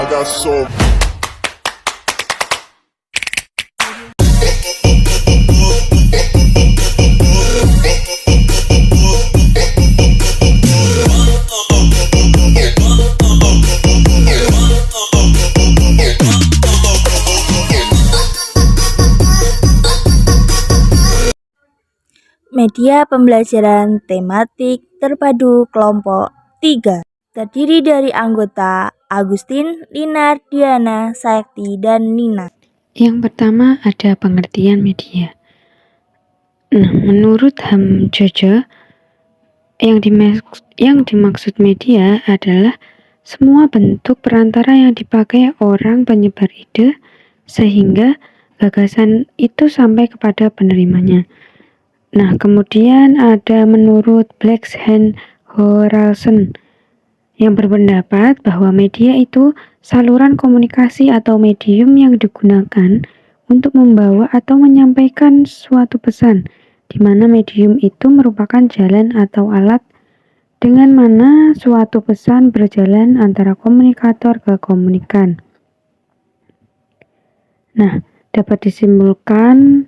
got so Media pembelajaran tematik terpadu kelompok 3 terdiri dari anggota Agustin, Linar, Diana, Sakti, dan Nina. Yang pertama ada pengertian media. Menurut Ham Jojo, yang dimaksud media adalah semua bentuk perantara yang dipakai orang penyebar ide sehingga gagasan itu sampai kepada penerimanya. Kemudian ada menurut Blackshand Horalson yang berpendapat bahwa media itu saluran komunikasi atau medium yang digunakan untuk membawa atau menyampaikan suatu pesan, di mana medium itu merupakan jalan atau alat dengan mana suatu pesan berjalan antara komunikator ke komunikan. Dapat disimpulkan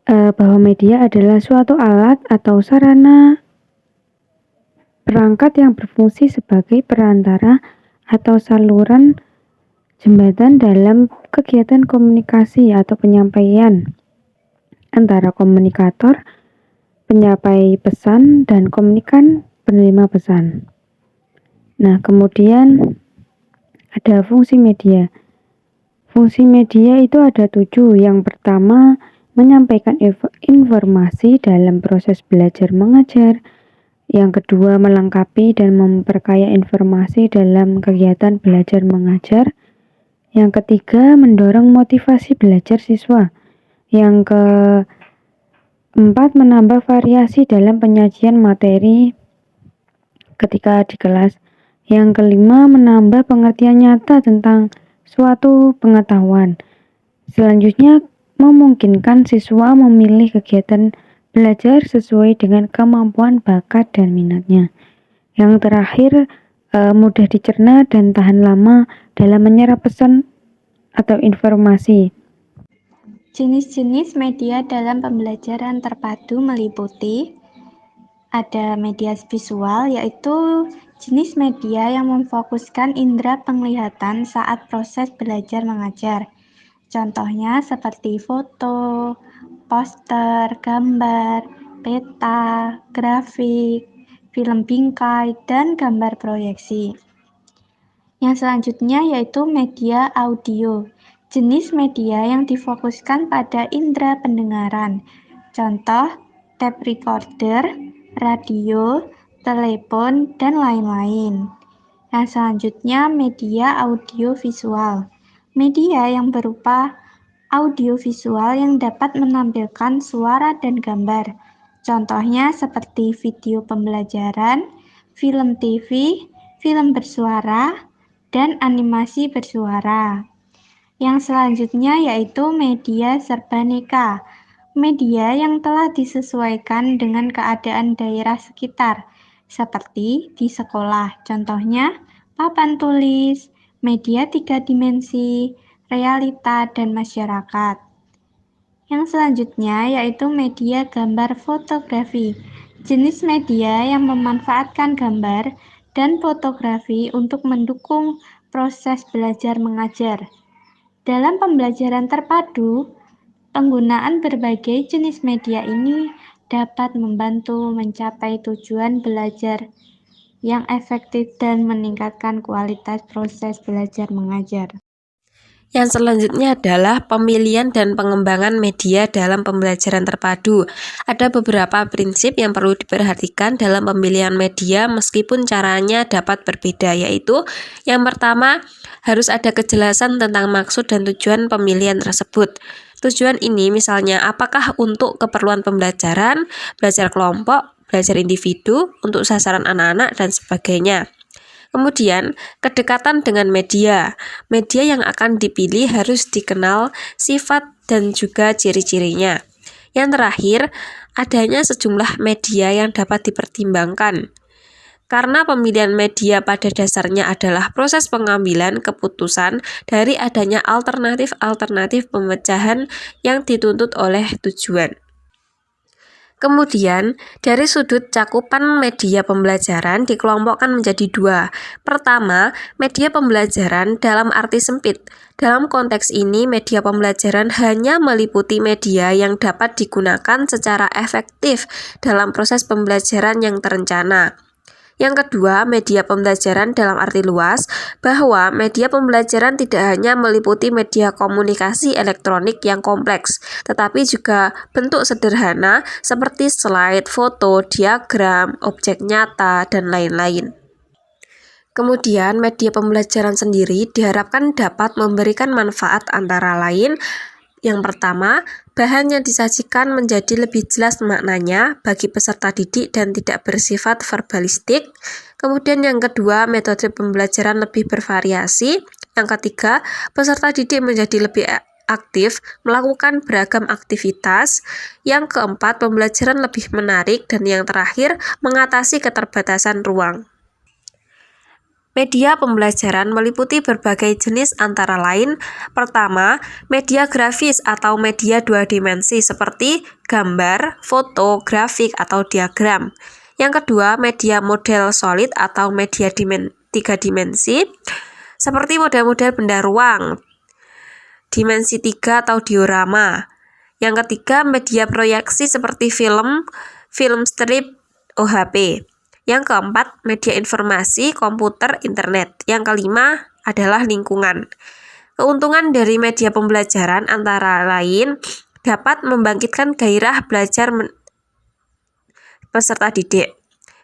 bahwa media adalah suatu alat atau sarana perangkat yang berfungsi sebagai perantara atau saluran jembatan dalam kegiatan komunikasi atau penyampaian antara komunikator, penyampai pesan, dan komunikan penerima pesan. Kemudian ada fungsi media. Fungsi media itu ada 7. Yang pertama, menyampaikan informasi dalam proses belajar mengajar. Yang kedua, melengkapi dan memperkaya informasi dalam kegiatan belajar mengajar. Yang ketiga, mendorong motivasi belajar siswa. Yang keempat, menambah variasi dalam penyajian materi ketika di kelas. Yang kelima, menambah pengertian nyata tentang suatu pengetahuan. Selanjutnya, memungkinkan siswa memilih kegiatan belajar sesuai dengan kemampuan, bakat, dan minatnya. Yang terakhir, mudah dicerna dan tahan lama dalam menyerap pesan atau informasi. Jenis-jenis media dalam pembelajaran terpadu meliputi ada media visual, yaitu jenis media yang memfokuskan indera penglihatan saat proses belajar mengajar. Contohnya seperti foto, poster, gambar, peta, grafik, film bingkai, dan gambar proyeksi. Yang selanjutnya yaitu media audio, jenis media yang difokuskan pada indera pendengaran. Contoh, tape recorder, radio, telepon, dan lain-lain. Yang selanjutnya media audio visual, media yang berupa audio visual yang dapat menampilkan suara dan gambar. Contohnya seperti video pembelajaran, film TV, film bersuara, dan animasi bersuara. Yang selanjutnya yaitu media serbaneka, media yang telah disesuaikan dengan keadaan daerah sekitar, seperti di sekolah. Contohnya papan tulis, media 3 dimensi, realita, dan masyarakat. Yang selanjutnya yaitu media gambar fotografi, jenis media yang memanfaatkan gambar dan fotografi untuk mendukung proses belajar mengajar. Dalam pembelajaran terpadu, penggunaan berbagai jenis media ini dapat membantu mencapai tujuan belajar yang efektif dan meningkatkan kualitas proses belajar mengajar. Yang selanjutnya adalah pemilihan dan pengembangan media dalam pembelajaran terpadu. Ada beberapa prinsip yang perlu diperhatikan dalam pemilihan media meskipun caranya dapat berbeda, yaitu yang pertama, harus ada kejelasan tentang maksud dan tujuan pemilihan tersebut. Tujuan ini misalnya apakah untuk keperluan pembelajaran, belajar kelompok, belajar individu, untuk sasaran anak-anak, dan sebagainya. Kemudian, kedekatan dengan media. Media yang akan dipilih harus dikenal sifat dan juga ciri-cirinya. Yang terakhir, adanya sejumlah media yang dapat dipertimbangkan. Karena pemilihan media pada dasarnya adalah proses pengambilan keputusan dari adanya alternatif-alternatif pemecahan yang dituntut oleh tujuan. Kemudian, dari sudut cakupan media pembelajaran dikelompokkan menjadi dua. Pertama, media pembelajaran dalam arti sempit. Dalam konteks ini, media pembelajaran hanya meliputi media yang dapat digunakan secara efektif dalam proses pembelajaran yang terencana. Yang kedua, media pembelajaran dalam arti luas, bahwa media pembelajaran tidak hanya meliputi media komunikasi elektronik yang kompleks, tetapi juga bentuk sederhana seperti slide, foto, diagram, objek nyata, dan lain-lain. Kemudian, media pembelajaran sendiri diharapkan dapat memberikan manfaat antara lain. Yang pertama, bahan yang disajikan menjadi lebih jelas maknanya bagi peserta didik dan tidak bersifat verbalistik. Kemudian yang kedua, metode pembelajaran lebih bervariasi. Yang ketiga, peserta didik menjadi lebih aktif melakukan beragam aktivitas. Yang keempat, pembelajaran lebih menarik. Dan yang terakhir, mengatasi keterbatasan ruang. Media pembelajaran meliputi berbagai jenis antara lain. Pertama, media grafis atau media dua dimensi seperti gambar, foto, grafik, atau diagram. Yang kedua, media model solid atau media tiga dimensi seperti model-model benda ruang, dimensi 3 atau diorama. Yang ketiga, media proyeksi seperti film strip, OHP. Yang keempat, media informasi, komputer, internet. Yang kelima adalah lingkungan. Keuntungan dari media pembelajaran antara lain dapat membangkitkan gairah belajar peserta didik.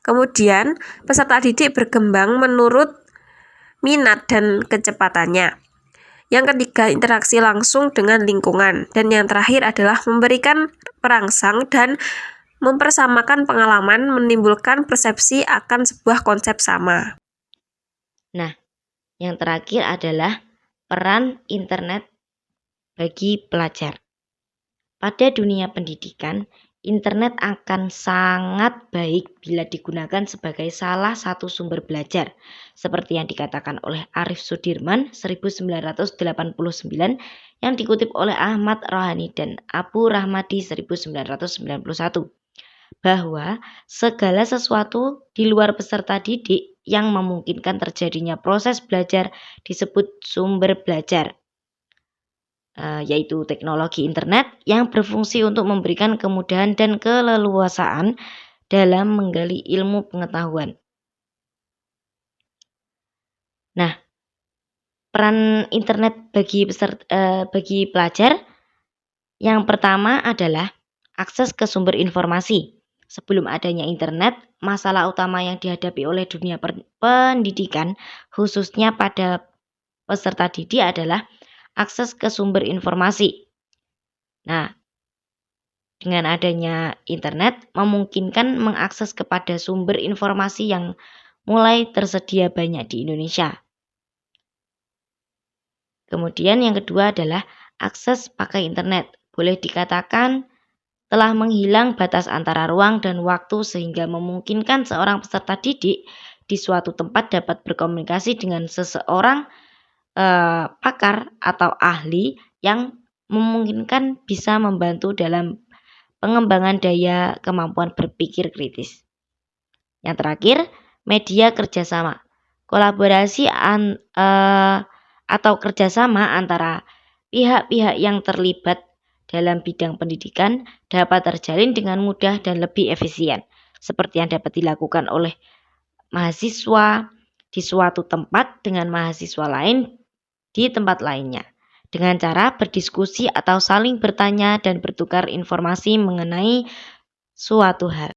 Kemudian, peserta didik berkembang menurut minat dan kecepatannya. Yang ketiga, interaksi langsung dengan lingkungan. Dan yang terakhir adalah memberikan perangsang dan mempersamakan pengalaman, menimbulkan persepsi akan sebuah konsep sama. Nah, yang terakhir adalah peran internet bagi pelajar. Pada dunia pendidikan, internet akan sangat baik bila digunakan sebagai salah satu sumber belajar, seperti yang dikatakan oleh Arif Sudirman 1989 yang dikutip oleh Ahmad Rohani dan Abu Rahmadi 1991. Bahwa segala sesuatu di luar peserta didik yang memungkinkan terjadinya proses belajar disebut sumber belajar, yaitu teknologi internet yang berfungsi untuk memberikan kemudahan dan keleluasaan dalam menggali ilmu pengetahuan. Nah, peran internet bagi pelajar yang pertama adalah akses ke sumber informasi. Sebelum adanya internet, masalah utama yang dihadapi oleh dunia pendidikan, khususnya pada peserta didik adalah akses ke sumber informasi. Nah, dengan adanya internet, memungkinkan mengakses kepada sumber informasi yang mulai tersedia banyak di Indonesia. Kemudian yang kedua adalah akses pakai internet. Boleh dikatakan telah menghilang batas antara ruang dan waktu sehingga memungkinkan seorang peserta didik di suatu tempat dapat berkomunikasi dengan seseorang pakar atau ahli yang memungkinkan bisa membantu dalam pengembangan daya kemampuan berpikir kritis. Yang terakhir, media kerjasama. Kolaborasi atau kerjasama antara pihak-pihak yang terlibat dalam bidang pendidikan dapat terjalin dengan mudah dan lebih efisien, seperti yang dapat dilakukan oleh mahasiswa di suatu tempat dengan mahasiswa lain di tempat lainnya, dengan cara berdiskusi atau saling bertanya dan bertukar informasi mengenai suatu hal.